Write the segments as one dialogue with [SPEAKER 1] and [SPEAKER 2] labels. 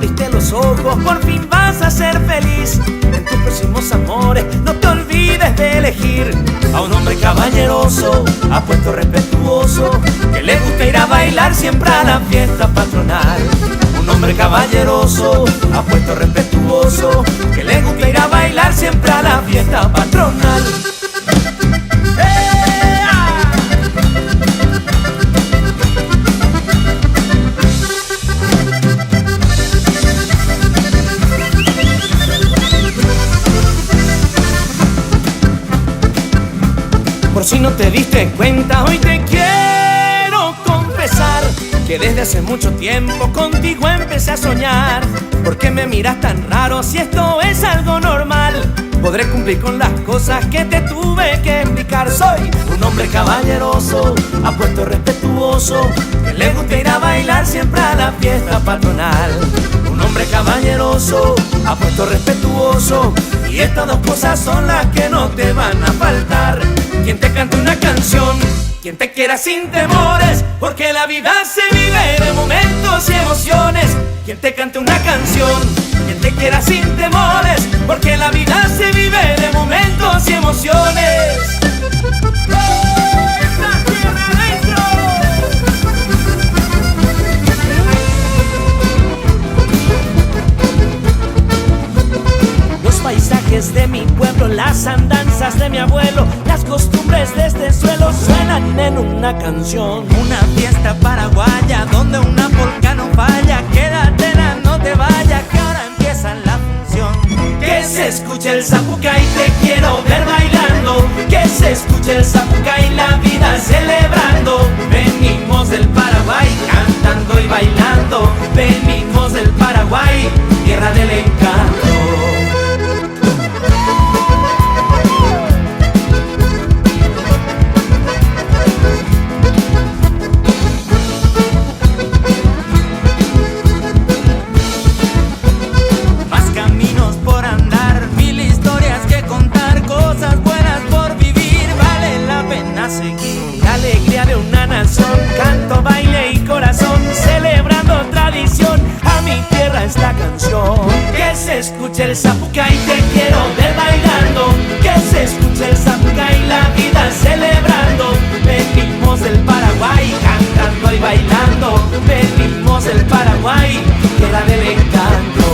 [SPEAKER 1] abriste los ojos, por fin vas a ser feliz. En tus próximos amores no te olvides de elegir a un hombre caballeroso, apuesto, respetuoso, que le gusta ir a bailar siempre a la fiesta patronal. Un hombre caballeroso, apuesto, respetuoso, que le gusta ir a bailar siempre a la fiesta patronal. Por si no te diste cuenta, hoy te quiero confesar que desde hace mucho tiempo contigo empecé a soñar. ¿Por qué me miras tan raro si esto es algo normal? Podré cumplir con las cosas que te tuve que explicar. Soy un hombre caballeroso, apuesto, respetuoso, que le gusta ir a bailar siempre a la fiesta patronal. Un hombre caballeroso, apuesto, respetuoso, y estas dos cosas son las que no te van a faltar. Quien te cante una canción, quien te quiera sin temores, porque la vida se vive de momentos y emociones. Quien te cante una canción, quien te quiera sin temores, porque la vida se vive de momentos y emociones. ¡Esta tierra adentro! Los paisajes de mi pueblo, las andanzas de mi abuelo, las costumbres de este suelo suenan en una canción.
[SPEAKER 2] Una fiesta paraguaya donde una polca no falla. Quédate, no te vayas, que ahora empieza la función.
[SPEAKER 1] Que se escuche el zapucay, te quiero ver bailando. Que se escuche el zapucay, la vida celebrando. Venimos del Paraguay cantando y bailando. Venimos del Paraguay, tierra del encanto. Canto, baile y corazón, celebrando tradición, a mi tierra esta canción. Que se escuche el zapucay, te quiero ver bailando. Que se escuche el zapucay, la vida celebrando. Venimos del Paraguay cantando y bailando. Venimos del Paraguay, tierra del encanto.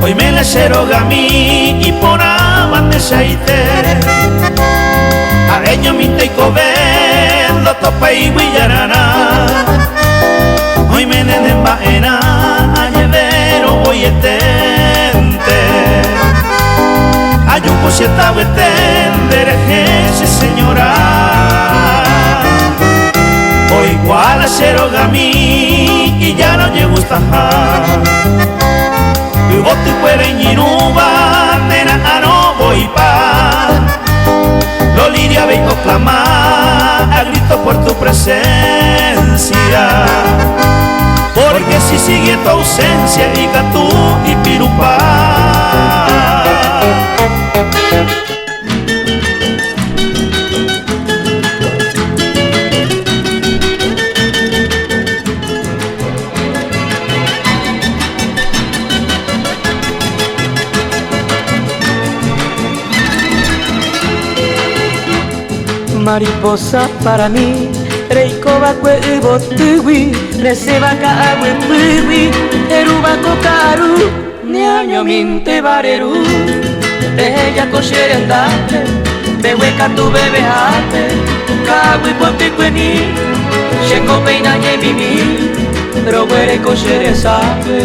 [SPEAKER 3] Hoy me le serogami y por aban de seite areño mi teiko vendo topa y guillarana. Hoy me neden baena añevero voy etente ayupo sieta etende rejese señora. Hoy igual a serogami y ya no llego a vos te pueden inuba, nena, no voy pa. Lo liria vengo clamar a grito por tu presencia. Porque si sigue tu ausencia, diga tú y pirupa.
[SPEAKER 4] Mariposa para mí, reikoba kwe ibotugui, reseba ka agwe pugui, eruba kokaru, neaño minte bareru, ella koshere andate, behueca tu bebe hate, kagui pote kweni, shengo peina ye mimi, roguere koshere sabe.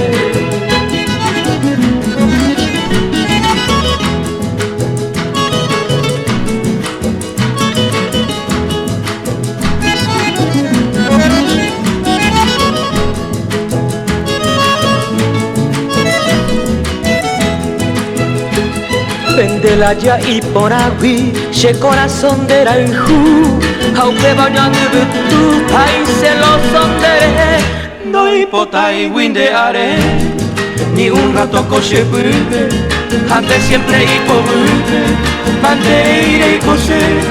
[SPEAKER 4] Playa y por agui, che corazón de ranju, aunque vayan de tu país se lo sondere, no hipotai windeare, ni un rato coche brute, antes siempre y pobre, manteire y coser,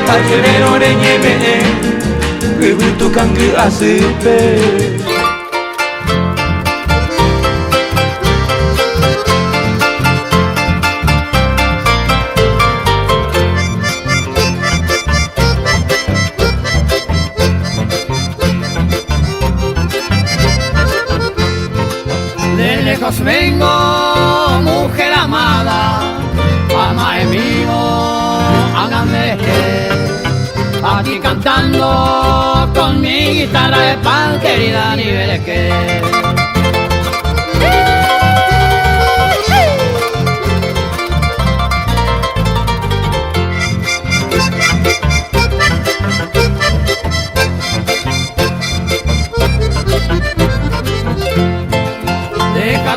[SPEAKER 4] algerero de nieve, que junto cangue asipe.
[SPEAKER 5] Vengo, mujer amada, ama es mío, hágame aquí cantando con mi guitarra de pan, querida, ni veré que.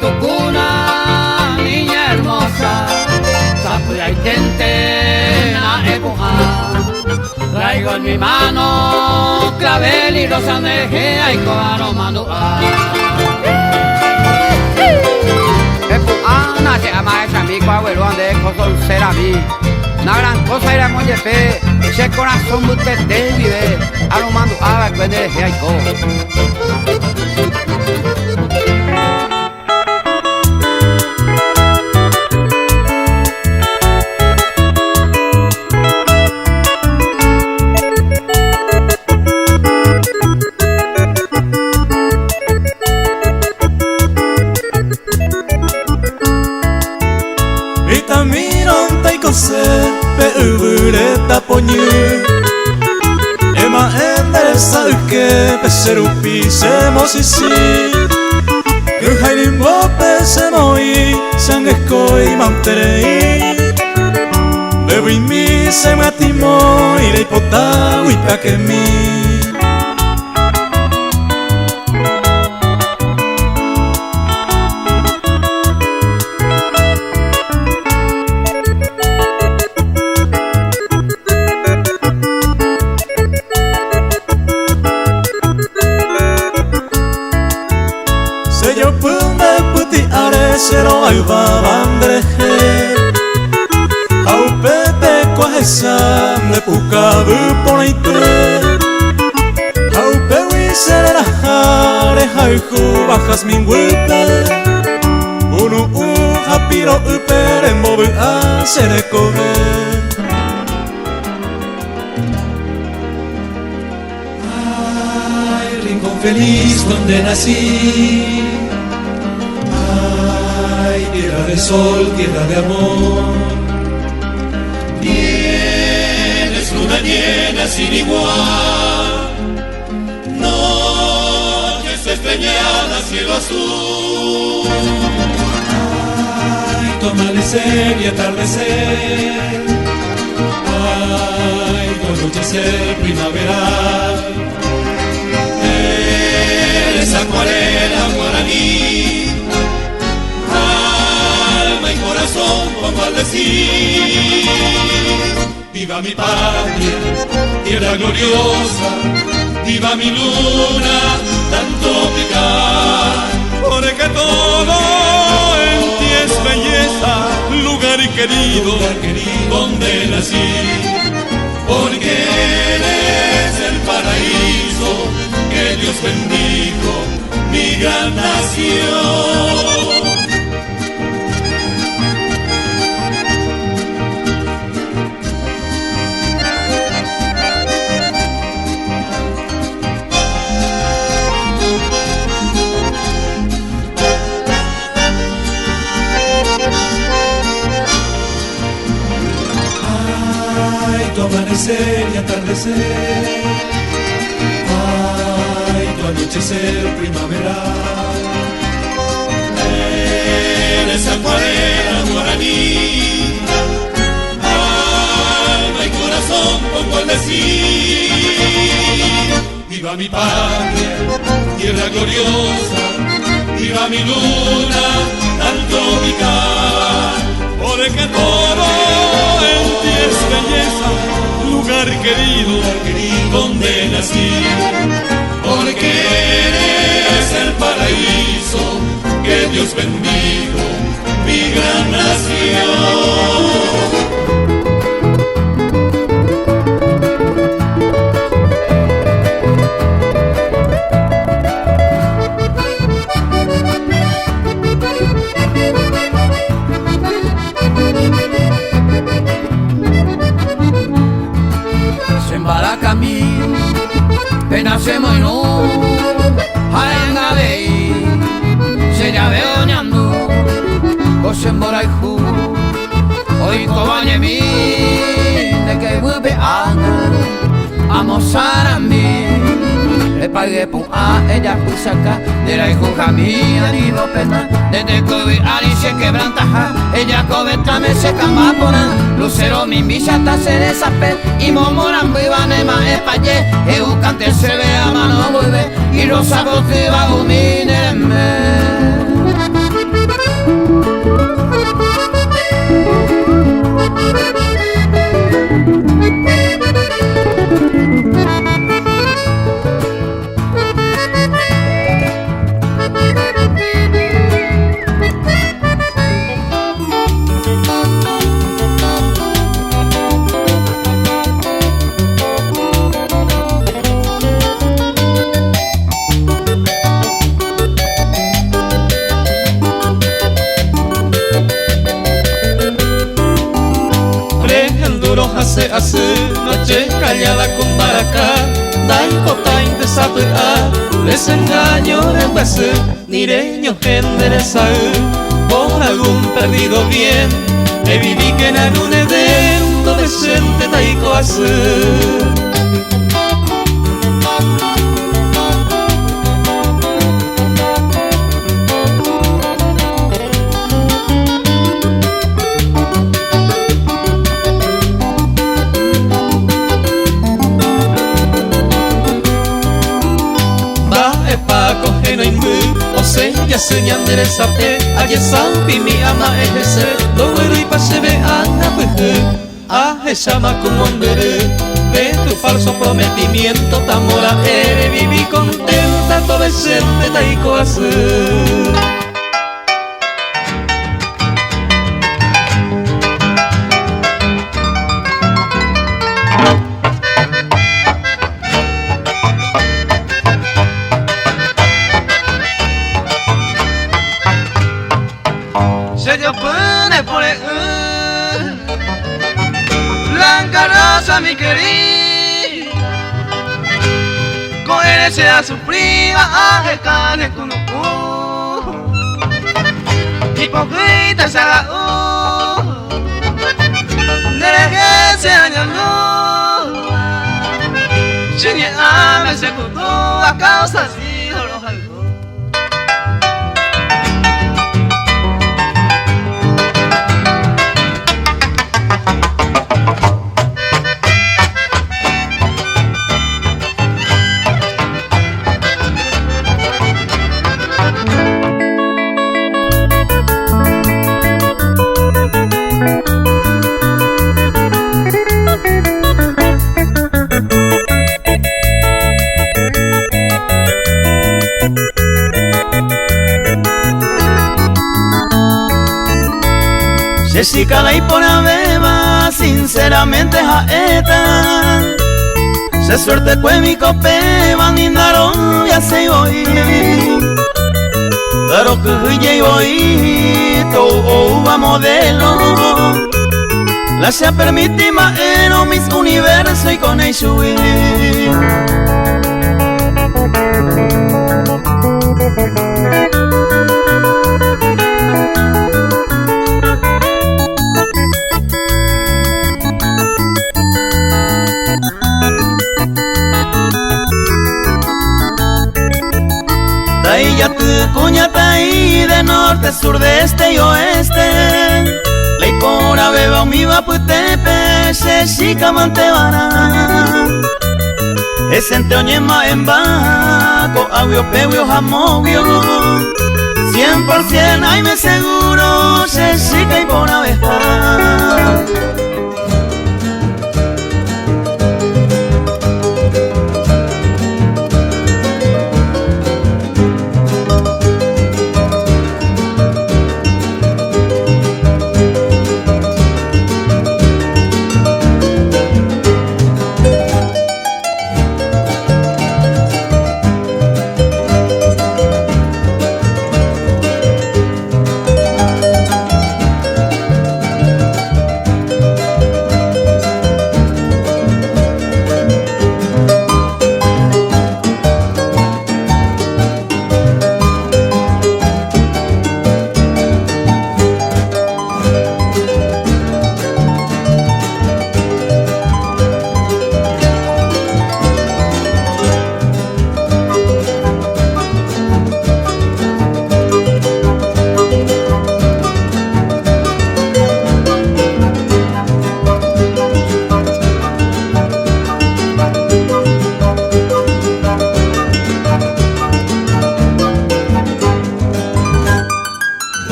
[SPEAKER 5] Tu cuna, niña hermosa, sapuya y tente na epuja. Traigo en mi mano clavel y rosa neje y cobaro manua. Epuja, se llama esa mi cuabuelo ande cosón será mi. Una gran cosa era muy fe, ese corazón usted te vive, a lo mando a ver cuando deje y co.
[SPEAKER 3] Ema endereza que peserupi semos y si que jairimbo pesemo y sangesco y manterei bebo y mi se me atimo y le hipota huipa que mi. Sero ayuba bandreje au pepe coajesa me pucabu poneite au pewi serera jare haiku bajas min wupe unu japiro upere mobu a serekobe.
[SPEAKER 6] Ay, rincón feliz donde nací, tierra de sol, tierra de amor. Tienes luna llena sin igual, noches estrelladas, cielo azul. Ay, tu amanecer y atardecer, ay, tu anochecer primaveral. Eres acuarela guaraní, pongo al decir, viva mi patria, tierra gloriosa, viva mi luna tan tropical, porque todo en ti es belleza, lugar querido, donde nací, porque eres el paraíso que Dios bendijo, mi gran nación. Tu amanecer y atardecer, ay, tu anochecer primaveral. Eres acuarela guaraní, alma y corazón pongo al decir, viva mi patria, tierra gloriosa, viva mi luna tan tropical.
[SPEAKER 3] porque todo en ti es belleza, lugar querido donde nací, porque eres el paraíso que Dios bendijo, mi gran nación.
[SPEAKER 5] Penasemos en un hayangabei seria beoñando kosemboraihu oikobanyemi de que vuelve ana amosarami le pagué por a ella pusaka de la hijo jamía ni no pena desde que vi ari se quebranta ella cobetame se camapona lucero mi villa hasta se desapel y momoran vivan ema espalle eucante se ve a mano vuelve y los sabos te va a humirme.
[SPEAKER 3] Hace noche callada con baracá, Daikotain de Sapura, les engaño de veces, nireño endereza, por algún perdido bien, me viví que en algún evento decente Daiko hace. Ya señan de resate, ayer salpi mi ama ese, doguero y pasebe anda puje, esa ma como ondere, de tu falso prometimiento, tamora eres, viví contenta, adolescente, Daiko hacer.
[SPEAKER 4] Blanca Rosa, mi querida, coherence a su prima, ajecane con hipócrita se haga nereje año no, chingue ame se cudo a causa si los algo. Jessica la ipona beba, sinceramente jaeta. Se suerte que mi cope van indaron ya se hoy. Pero que y hoy todo va modelo. La se permite más en mis universo y con el shui. Ya tu cuñata y de norte, sur, de este y oeste. Ley por abeba mi vaputepe, se chica mantebana. Ese ente oñema en baco, agüio pewio jamogio. Si
[SPEAKER 2] 100%, ay me seguro, Jessica y por abeja.